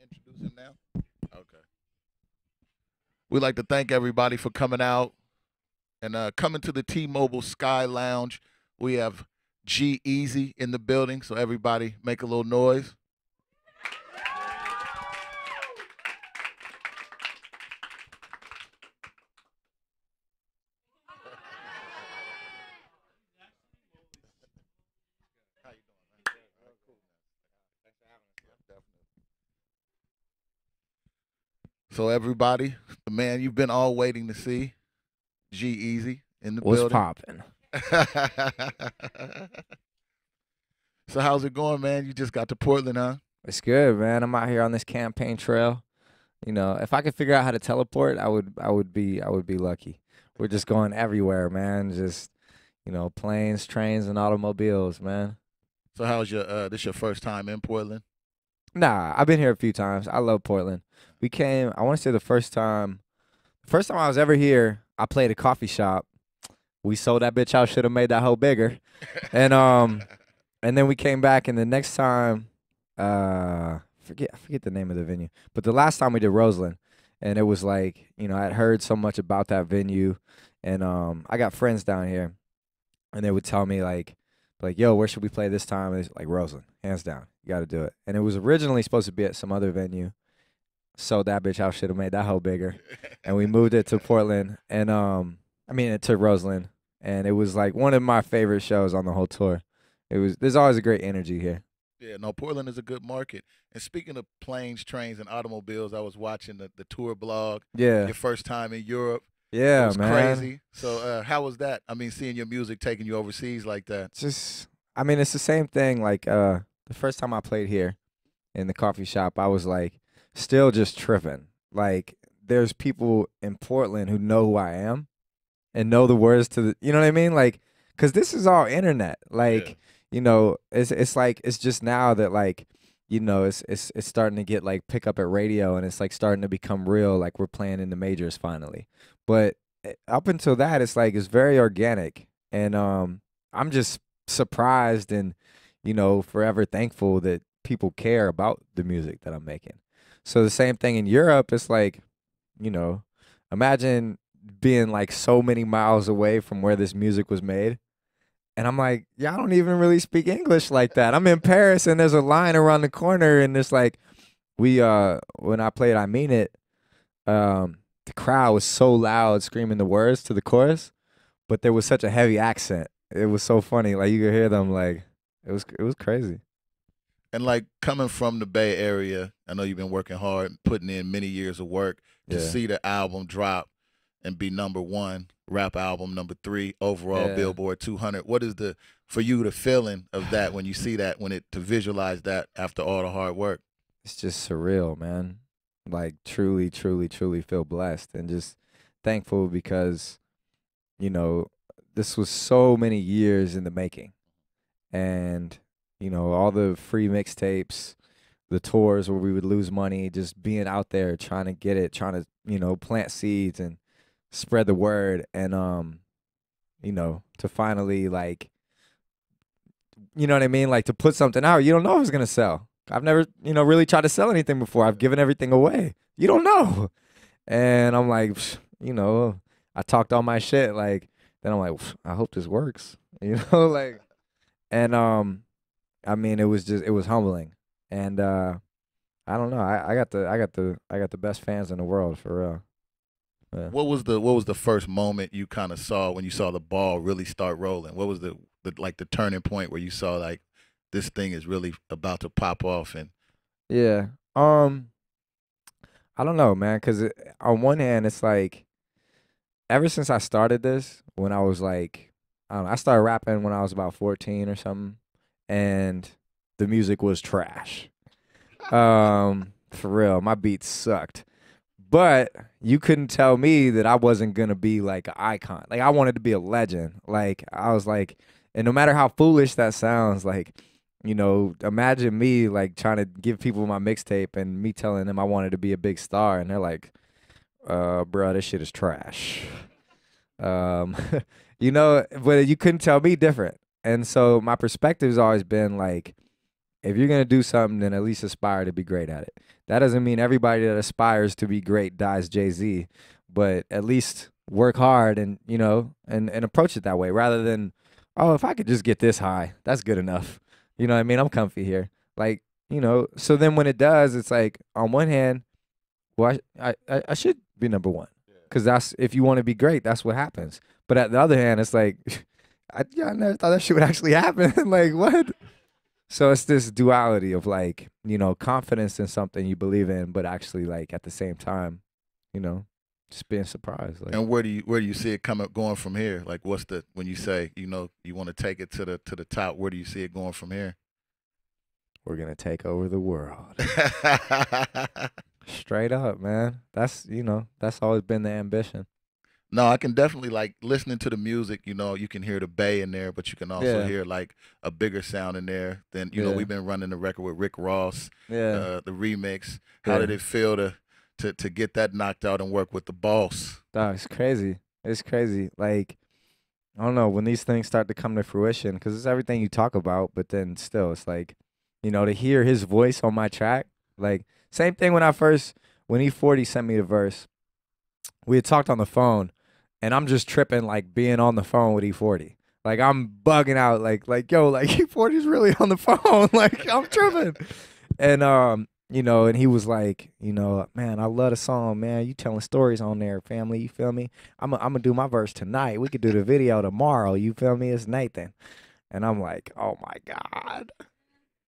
Introduce him now. Okay. We'd like to thank everybody for coming out and coming to the T-Mobile Sky Lounge. We have G-Eazy in the building, so everybody make a little noise. How you doing, man? Cool, man. Thanks for having us. Yeah, definitely. So everybody, the man you've been all waiting to see, G-Eazy in the What's building. poppin'? So how's it going, man? You just got to Portland, huh? It's good, man. I'm out here on this campaign trail. You know, if I could figure out how to teleport, I would be lucky. We're just going everywhere, man. Just, planes, trains, and automobiles, man. So how's your this your first time in Portland? Nah, I've been here a few times. I love Portland. We came, I want to say the first time I was ever here, I played a coffee shop. We sold that bitch out, should have made that hoe bigger. And and then we came back, and the next time, I forget the name of the venue, but the last time we did Roseland, and it was like, I'd heard so much about that venue, and I got friends down here, and they would tell me like, yo, where should we play this time? And it's like Roseland, hands down, you got to do it. And it was originally supposed to be at some other venue. Sold that bitch out, should have made that hoe bigger, and we moved it to Portland, and to Roseland, and it was like one of my favorite shows on the whole tour. There's always a great energy here. Yeah, no, Portland is a good market. And speaking of planes, trains, and automobiles, I was watching the tour blog. Yeah, Your first time in Europe. It yeah, was man. crazy. So how was that? I mean, seeing your music taking you overseas like that. Just, it's the same thing. Like the first time I played here in the coffee shop, I was like still just tripping. Like there's people in Portland who know who I am and know the words to the, you know what I mean? Like, cause this is all internet. Yeah. Like, it's like it's just now that like, it's starting to get like pick up at radio, and it's like starting to become real. Like we're playing in the majors finally. But up until that, it's like it's very organic, and I'm just surprised and forever thankful that people care about the music that I'm making. So the same thing in Europe. It's like, you know, imagine being like so many miles away from where this music was made. And I'm like, yeah, I don't even really speak English like that. I'm in Paris, and there's a line around the corner, and it's like when I played I Mean It, the crowd was so loud screaming the words to the chorus, but there was such a heavy accent. It was so funny. Like you could hear them like it was crazy. And like coming from the Bay Area, I know you've been working hard, putting in many years of work to Yeah. see the album drop and be number one, rap album number 3 overall Yeah. Billboard 200. What is the for you the feeling of that when you see that when it to visualize that after all the hard work? It's just surreal, man. Like truly, truly, truly feel blessed and just thankful because, you know, this was so many years in the making. And, all the free mixtapes, the tours where we would lose money, just being out there trying to get it, trying to, plant seeds and spread the word and to finally like, you know what I mean? Like to put something out, you don't know if it's gonna sell. I've never, really tried to sell anything before. I've given everything away. You don't know. And I'm like, I talked all my shit. Like, then I'm like, I hope this works. Like, and it was humbling. And I don't know. I got the best fans in the world for real. Yeah. What was the first moment you kind of saw when you saw the ball really start rolling? What was the turning point where you saw like this thing is really about to pop off and Yeah. I don't know, man, because on one hand, it's like ever since I started this, when I was like, I don't know, I started rapping when I was about 14 or something, and the music was trash. For real, my beats sucked. But you couldn't tell me that I wasn't gonna be like an icon. Like I wanted to be a legend. Like I was like, and no matter how foolish that sounds, like, imagine me like trying to give people my mixtape and me telling them I wanted to be a big star, and they're like, bro, this shit is trash. Um, but you couldn't tell me different. And so my perspective's always been like, if you're gonna do something, then at least aspire to be great at it. That doesn't mean everybody that aspires to be great dies Jay-Z, but at least work hard and and approach it that way rather than, oh, if I could just get this high, that's good enough. You know what I mean? I'm comfy here. Like, so then when it does, it's like on one hand, well, I should be number one. Because that's, if you want to be great, that's what happens. But at the other hand, it's like, I never thought that shit would actually happen. Like, what? So it's this duality of like, confidence in something you believe in, but actually like at the same time, just being surprised. Like, And where do you see it going from here? Like, what's the, when you say you want to take it to the top? Where do you see it going from here? we're gonna take over the world. Straight up, man. That's always been the ambition. No, I can definitely, like, listening to the music, you can hear the bay in there, but you can also Yeah, hear like a bigger sound in there. Then, yeah, we've been running the record with Rick Ross, yeah, the remix. How yeah. did it feel to get that knocked out and work with the boss? Dog, it's crazy. It's crazy. Like, I don't know when these things start to come to fruition, because it's everything you talk about, but then still, it's like, to hear his voice on my track. Like, same thing when when E40 sent me the verse, we had talked on the phone, and I'm just tripping, like being on the phone with E40. Like, I'm bugging out, like yo, like E40's really on the phone. Like, I'm tripping. And and he was like, man, I love the song, man. You telling stories on there, family. You feel me? I'm gonna do my verse tonight. We could do the video tomorrow. You feel me? It's Nathan. And I'm like, oh my God.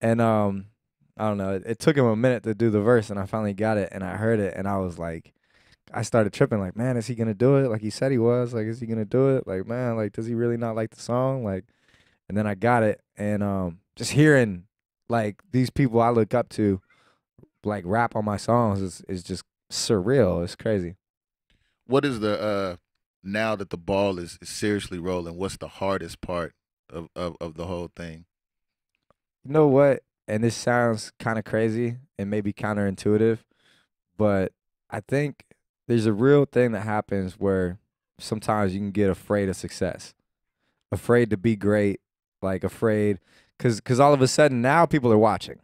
And I don't know. It took him a minute to do the verse, and I finally got it, and I heard it, and I was like, I started tripping, like, man, is he gonna do it? Like he said he was. Like, is he gonna do it? Like, man, like, does he really not like the song? Like, and then I got it, and just hearing like these people I look up to like rap on my songs is just surreal. It's crazy. What is the now that the ball is seriously rolling? What's the hardest part of the whole thing? You know what? And this sounds kind of crazy and maybe counterintuitive, but I think there's a real thing that happens where sometimes you can get afraid of success, afraid to be great, like afraid, because all of a sudden now people are watching,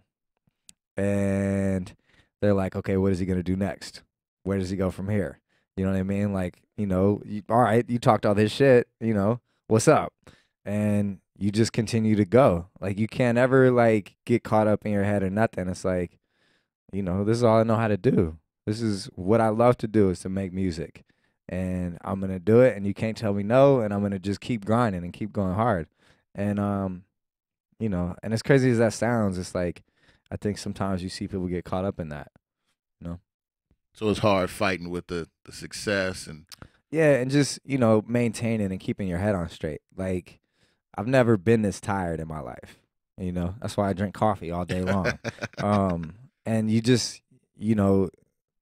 and they're like, okay, what is he gonna do next? Where does he go from here? You know what I mean? Like, all right, you talked all this shit, what's up? And you just continue to go. Like, you can't ever like get caught up in your head or nothing. It's like, this is all I know how to do. This is what I love to do, is to make music. And I'm gonna do it, and you can't tell me no, and I'm gonna just keep grinding and keep going hard. And and as crazy as that sounds, it's like, I think sometimes you see people get caught up in that, you know? So it's hard fighting with the success and Yeah, and just, maintaining and keeping your head on straight. Like, I've never been this tired in my life. That's why I drink coffee all day long. And you just,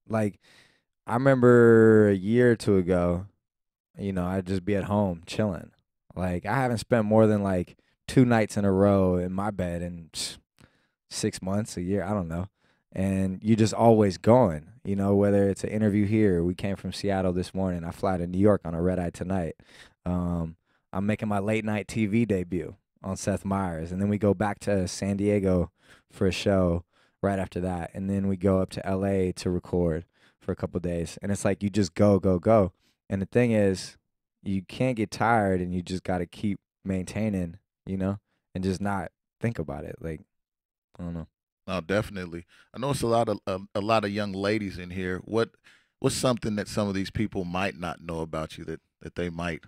like, I remember a year or two ago, I'd just be at home chilling. Like, I haven't spent more than like 2 nights in a row in my bed in 6 months, a year, I don't know. And you're just always going, whether it's an interview here. We came from Seattle this morning. I fly to New York on a red eye tonight. I'm making my late night TV debut on Seth Meyers. And then we go back to San Diego for a show right after that. And then we go up to LA to record for a couple days. And it's like, you just go, go, go. And the thing is, you can't get tired, and you just got to keep maintaining, and just not think about it. Like, I don't know. no, definitely. I know it's a lot of young ladies in here. What's something that some of these people might not know about you that they might,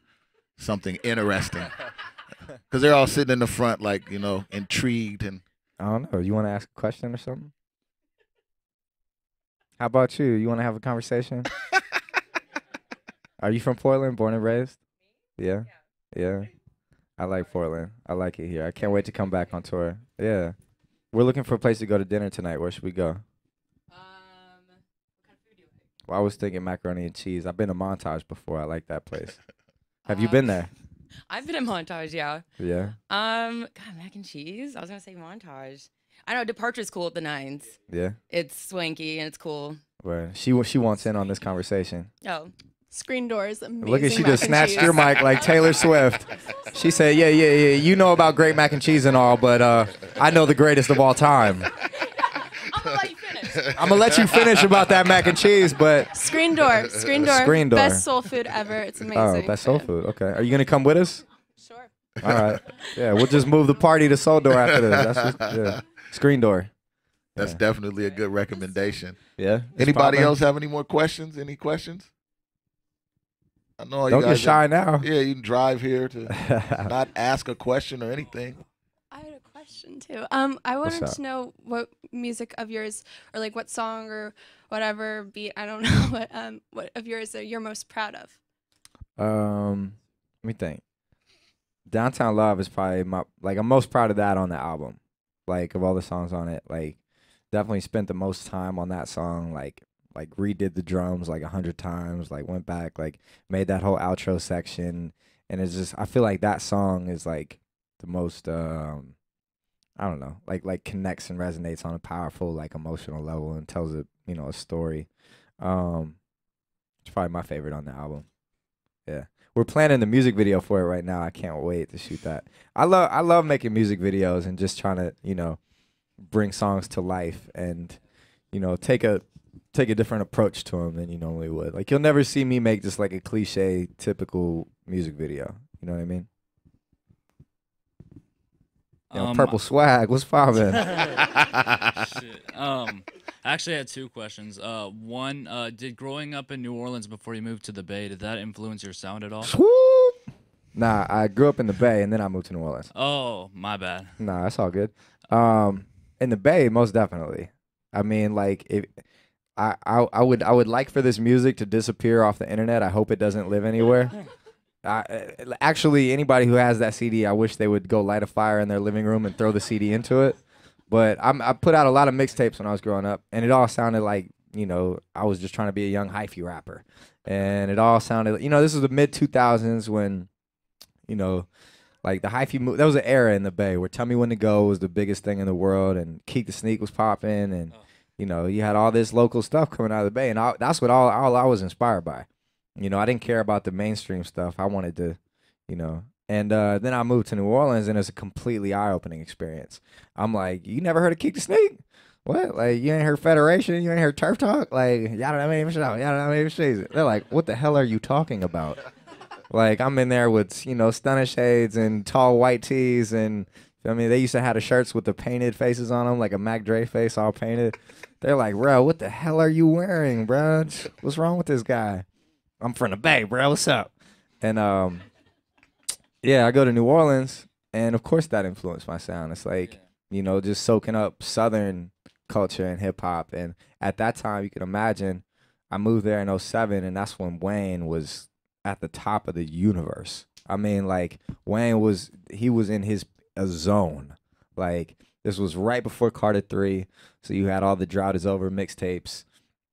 something interesting? Because they're all sitting in the front, like, intrigued and. I don't know. You want to ask a question or something? How about you? You want to have a conversation? Are you from Portland, born and raised? Yeah? Yeah. I like Portland. I like it here. I can't wait to come back on tour. Yeah. We're looking for a place to go to dinner tonight. Where should we go? What kind of food do you like? Well, I was thinking macaroni and cheese. I've been to Montage before. I like that place. Have you been there? I've been in Montage, yeah. Yeah. God, mac and cheese. I was gonna say Montage. I know Departure's cool at the Nines. Yeah. It's swanky and it's cool. Well, she wants in on this conversation. Oh, Screen Doors, amazing. Look at she mac just and snatched cheese. your mic like Taylor Swift. She said, yeah, you know about great mac and cheese and all, but I know the greatest of all time. I'm gonna let you finish. I'm going to let you finish about that mac and cheese, but... Screen Door. Screen Door. Best soul food ever. It's amazing. Oh, best soul food. Okay. Are you going to come with us? Sure. All right. Yeah, we'll just move the party to Soul Door after this. That's just, yeah. Screen Door. That's definitely a good recommendation. Yeah. Anybody else have any more questions? Any questions? I know you Don't guys get shy now. Yeah, you can drive here to not ask a question or anything. I had a question too. I wanted to know what music of yours, or like what song or whatever beat, I don't know, but what of yours that you're most proud of? Let me think. Downtown Love is probably I'm most proud of that on the album. Like, of all the songs on it, like, definitely spent the most time on that song, like redid the drums like 100 times, like went back, like made that whole outro section, and it's just, I feel like that song is like the most I don't know, like connects and resonates on a powerful, like, emotional level and tells a story. It's probably my favorite on the album. Yeah. We're planning the music video for it right now. I can't wait to shoot that. I love making music videos and just trying to, bring songs to life and, take a different approach to them than you normally would. Like, you'll never see me make just like a cliche, typical music video. You know what I mean? Purple swag. What's poppin'? Shit. I actually had two questions. One, did growing up in New Orleans before you moved to the Bay, did that influence your sound at all? Swoop. Nah, I grew up in the Bay and then I moved to New Orleans. Oh, my bad. Nah, that's all good. In the Bay, most definitely. I mean, like, if I would like for this music to disappear off the internet. I hope it doesn't live anywhere. Actually, anybody who has that CD, I wish they would go light a fire in their living room and throw the CD into it. But I put out a lot of mixtapes when I was growing up, and it all sounded like, I was just trying to be a young hyphy rapper. And it all sounded, this was the mid-2000s when, like the hyphy move. There was an era in the Bay where Tell Me When to Go was the biggest thing in the world, and Keek the Sneak was popping, and, you had all this local stuff coming out of the Bay, and that's what all I was inspired by. I didn't care about the mainstream stuff. I wanted to, And then I moved to New Orleans, and it's a completely eye-opening experience. I'm like, you never heard of Keek the Sneak? What? Like, you ain't heard Federation? You ain't heard Turf Talk? Like, y'all don't even show. Y'all don't even see. They're like, what the hell are you talking about? Like, I'm in there with, stunner shades and tall white tees, and they used to have the shirts with the painted faces on them, like a Mac Dre face all painted. They're like, bro, what the hell are you wearing, bro? What's wrong with this guy? I'm from the Bay, bro. What's up? And yeah, I go to New Orleans, and of course that influenced my sound. It's like, just soaking up Southern culture and hip hop. And at that time, you can imagine, I moved there in 07, and that's when Wayne was at the top of the universe. I mean, like, Wayne was in his zone. Like, this was right before Carter 3, so you had all the Drought Is Over mixtapes,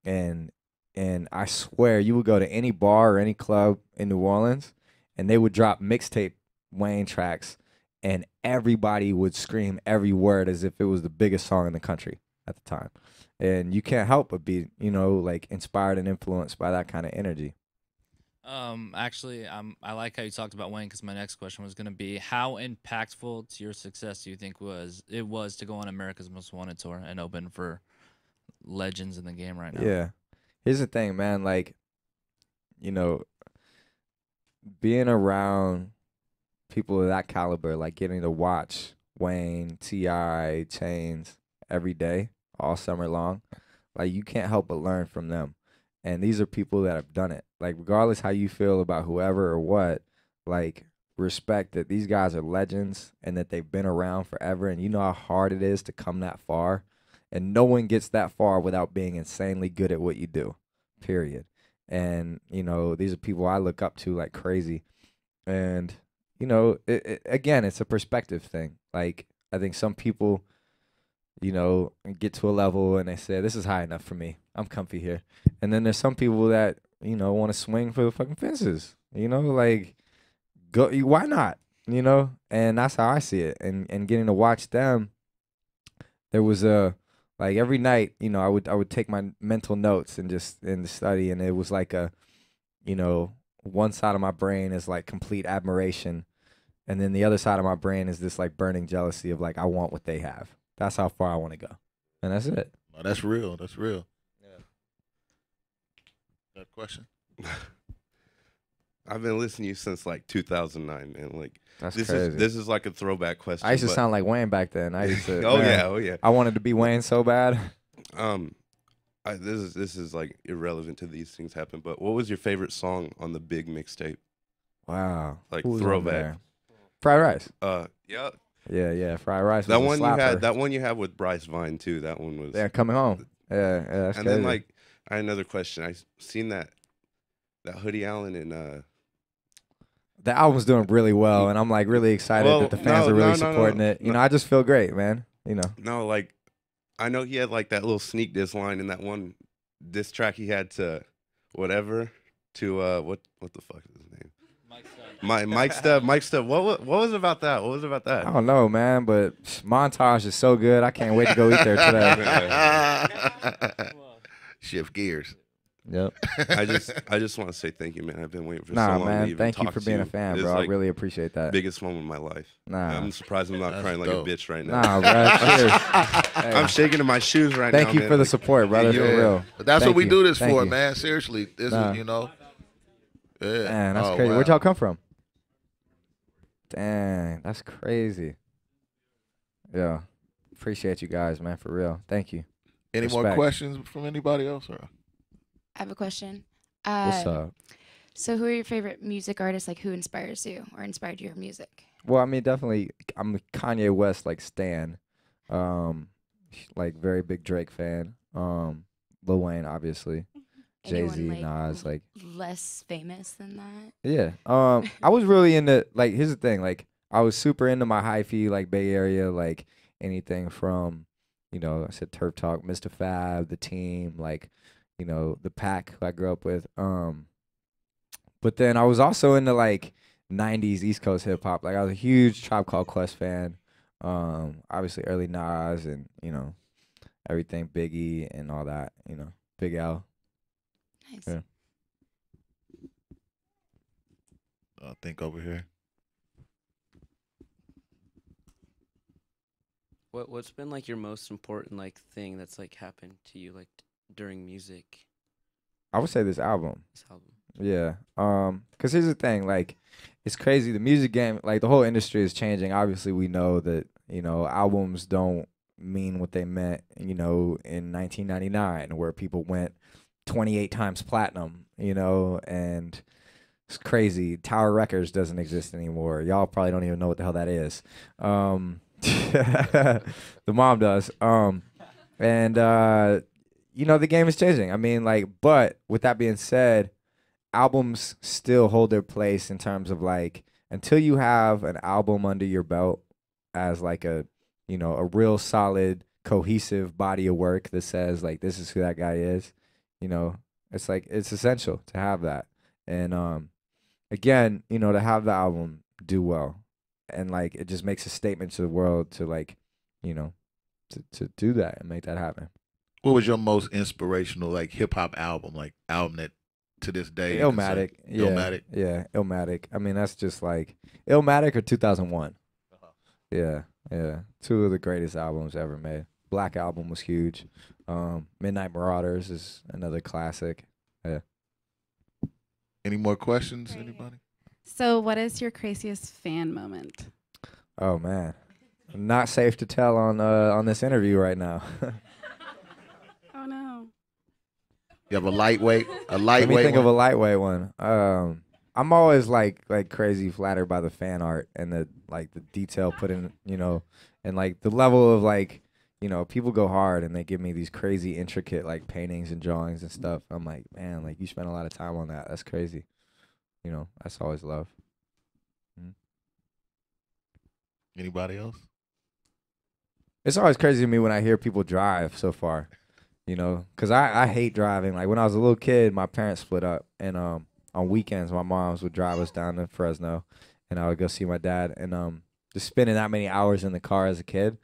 and I swear you would go to any bar or any club in New Orleans, and they would drop mixtape Wayne tracks, and everybody would scream every word as if it was the biggest song in the country at the time. And you can't help but be, like, inspired and influenced by that kind of energy. Actually, I like how you talked about Wayne, because my next question was going to be, how impactful to your success do you think it was to go on America's Most Wanted tour and open for legends in the game right now? Yeah. Here's the thing, man. Like, being around people of that caliber, like getting to watch Wayne, T.I., Chains every day, all summer long, like, you can't help but learn from them. And these are people that have done it. Like, regardless how you feel about whoever or what, like, respect that these guys are legends and that they've been around forever. And you know how hard it is to come that far. And no one gets that far without being insanely good at what you do, period. And, these are people I look up to like crazy. And, again, it's a perspective thing. Like, I think some people, get to a level and they say, this is high enough for me. I'm comfy here. And then there's some people that, want to swing for the fucking fences. Like, go, why not? And that's how I see it. And getting to watch them, there was like every night, I would take my mental notes and just in the study, and it was like you know, one side of my brain is like complete admiration, and then the other side of my brain is this like burning jealousy of like I want what they have. That's how far I want to go, and that's it. Oh, that's real. That's real. Yeah. That question. I've been listening to you since like 2009, man. Like That's this crazy. is like a throwback question. I used to but- sound like Wayne back then. I used to. oh man, yeah, oh yeah. I wanted to be Wayne so bad. This is like irrelevant to these things happen. But what was your favorite song on the big mixtape? Wow. Like Who was on Throwback. there? Fried rice. Yeah. Yeah. Fried rice. That was a one you had. slapper. That one you had with Bryce Vine too. That one was. Yeah, coming home. Yeah, that's and crazy. then like I had another question. I seen that Hoodie Allen and the album's doing really well, and I'm like really excited Well, that the fans no, are really no, no, supporting no, it. You no. know, I just feel great, man. You know. no, like I know he had like that little sneak diss line in that one diss track he had to whatever to what the fuck is his name? Mike Step. What was about that? What was about that? I don't know, man, but Montage is so good. I can't wait to go eat there today. Shift gears. Yep. I just want to say thank you, man. I've been waiting for so Nah, long to man. even Thank you talk for to being a fan, It's bro. I like really appreciate that. biggest moment of my life. Nah. I'm surprised I'm not That's crying like dope. a bitch right now. Nah, bro. Cheers. Hey, I'm shaking in my shoes right now. thank you man. for the Like, support, brother. Yeah. For real. But that's Thank what we you. do this Thank for, you. man. Seriously, this Nah. is, you know. Yeah. Man, that's Oh, crazy. wow. Where'd y'all come from? Dang, that's crazy. Yeah. Appreciate you guys, man, for real. Thank you. Any more Respect. questions from anybody else? Or? I have a question. What's up? So, who are your favorite music artists? Like, who inspires you or inspired your music? Well, I mean, definitely, I'm a Kanye West, like, stan. Like, very big Drake fan. Lil Wayne, obviously. Jay-Z, Anyone, Nas, like. less famous than that? Yeah. I was really into, like, here's the thing. Like, I was super into my hyphy, like, Bay Area, like, anything from, you know, I said Turf Talk, Mr. Fab, The Team, like, you know, the Pack who I grew up with. But then I was also into, like, 90s East Coast hip hop. Like, I was a huge Tribe Called Quest fan. Obviously early Nas and, you know, everything Biggie and all that, you know, Big L. Nice. Yeah. I think over here. What's been like your most important like thing that's like happened to you like during music? I would say this album. This album. Yeah. 'Cause here's the thing, like, it's crazy. The music game, like, the whole industry is changing. Obviously, we know that, you know, albums don't mean what they meant, you know, in 1999, where people went 28 times platinum, you know, and it's crazy. Tower Records doesn't exist anymore. Y'all probably don't even know what the hell that is. The mom does. And you know, the game is changing. I mean, like, but with that being said, albums still hold their place in terms of, like, until you have an album under your belt as, like, a, you know, a real solid, cohesive body of work that says, like, this is who that guy is, you know, it's like, it's essential to have that. And again, you know, to have the album do well, and, like, it just makes a statement to the world to, like, you know, to do that and make that happen. What was your most inspirational, like, hip hop album? Like, album that to this day. you can say- Illmatic. Yeah. Illmatic. Yeah. Illmatic. I mean, that's just like Illmatic or 2001. Yeah. Yeah. Two of the greatest albums ever made. Black Album was huge. Midnight Marauders is another classic. Yeah. Any more questions? Anybody? So, what is your craziest fan moment? Oh man. Not safe to tell on this interview right now. Oh no. You have a lightweight. A Let me lightweight. think of a one? lightweight one. I'm always like crazy flattered by the fan art and the detail put in, you know, and like the level of, like, you know, people go hard and they give me these crazy intricate like paintings and drawings and stuff. I'm like, man, like, you spent a lot of time on that. That's crazy. You know, that's always love. Anybody else? It's always crazy to me when I hear people drive so far, you know, because I hate driving. Like, when I was a little kid, my parents split up, and on weekends, my moms would drive us down to Fresno, and I would go see my dad. And just spending that many hours in the car as a kid,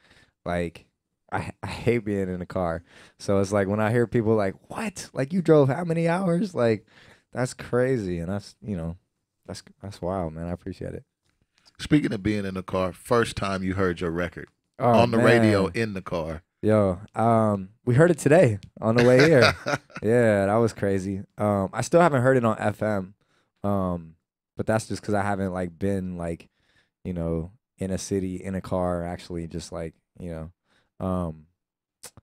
like, I hate being in the car. So it's like when I hear people like, what? Like, you drove how many hours? Like, that's crazy, and that's that's wild, man. I appreciate it. Speaking of being in the car, first time you heard your record On the radio in the car. Yo, we heard it today on the way here. Yeah, that was crazy. I still haven't heard it on FM, but that's just because I haven't like been like, you know, in a city in a car actually just like, you know.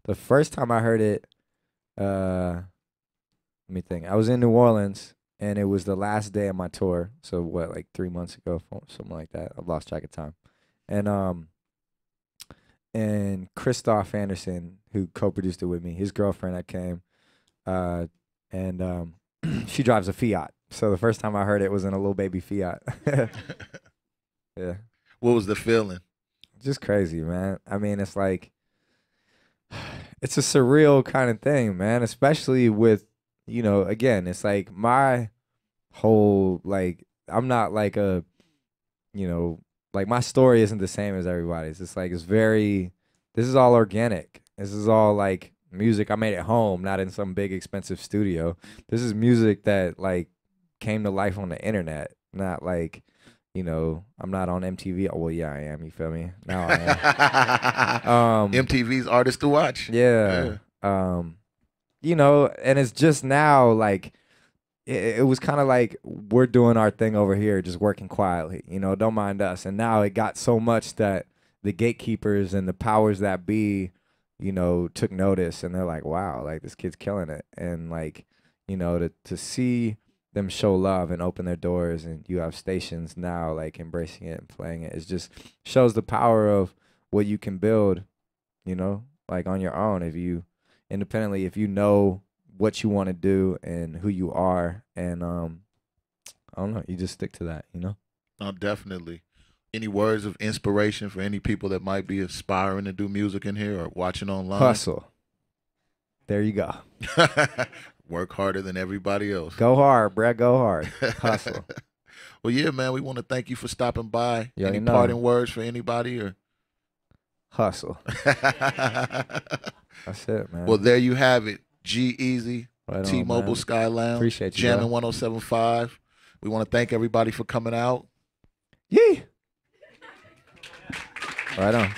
The first time I heard it, let me think. I was in New Orleans and it was the last day of my tour. So what, like 3 months ago, something like that. I've lost track of time. And Christoph Anderson, who co-produced it with me, his girlfriend that came, and she drives a Fiat. So the first time I heard it was in a little baby Fiat. Yeah. What was the feeling? Just crazy, man. I mean, it's like, it's a surreal kind of thing, man, especially with, you know, again, it's like my whole, like, I'm not like a, you know, like my story isn't the same as everybody's. It's like, this is all organic. This is all like music I made at home, not in some big expensive studio. This is music that like came to life on the internet, not like, you know, I'm not on MTV. Oh, well, yeah, I am. You feel me? Now I am. MTV's Artist to Watch. Yeah. You know, and it's just now like, it was kind of like we're doing our thing over here, just working quietly, you know, don't mind us. And now it got so much that the gatekeepers and the powers that be, you know, took notice and they're like, wow, like this kid's killing it. And like, you know, to see them show love and open their doors and you have stations now like embracing it and playing it, it just shows the power of what you can build, you know, like on your own if you independently, if you know what you want to do and who you are, and I don't know, you just stick to that, you know. Oh, definitely. Any words of inspiration for any people that might be aspiring to do music in here or watching online? Hustle. There you go. Work harder than everybody else. Go hard, bruh. Go hard. Hustle. Well, yeah, man, we want to thank you for stopping by. You Any know. parting words for anybody? Or hustle. That's it, man. Well, there you have it. G-Eazy, right T-Mobile SkyLounge. Appreciate you, Jamming 107.5. We want to thank everybody for coming out. Yee. Right on.